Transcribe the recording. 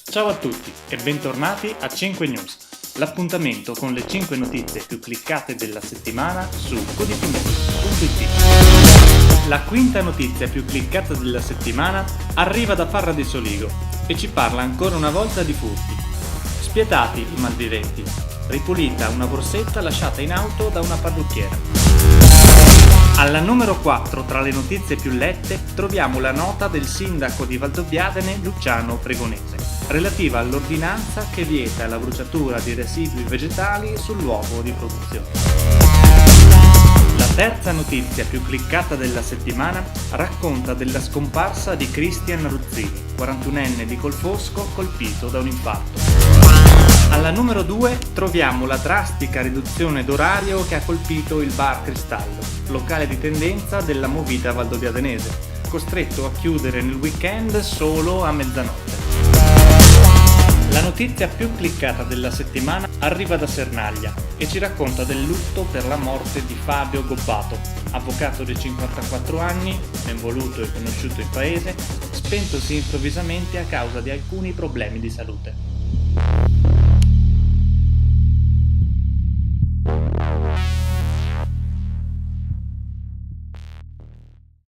Ciao a tutti e bentornati a 5 News, l'appuntamento con le 5 notizie più cliccate della settimana su codipnews.it. La quinta notizia più cliccata della settimana arriva da Parra di Soligo e ci parla ancora una volta di furti. Spietati i malviventi, ripulita una borsetta lasciata in auto da una parrucchiera. Alla numero 4 tra le notizie più lette troviamo la nota del sindaco di Valdobbiadene Luciano Pregonese, relativa all'ordinanza che vieta la bruciatura di residui vegetali sul luogo di produzione. La terza notizia più cliccata della settimana racconta della scomparsa di Cristian Ruzzini, 41enne di Colfosco colpito da un infarto. Alla numero 2 troviamo la drastica riduzione d'orario che ha colpito il Bar Cristallo, locale di tendenza della movida valdobbiadenese, costretto a chiudere nel weekend solo a mezzanotte. La notizia più cliccata della settimana arriva da Sernaglia e ci racconta del lutto per la morte di Fabio Gobbato, avvocato di 54 anni, ben voluto e conosciuto in paese, spentosi improvvisamente a causa di alcuni problemi di salute.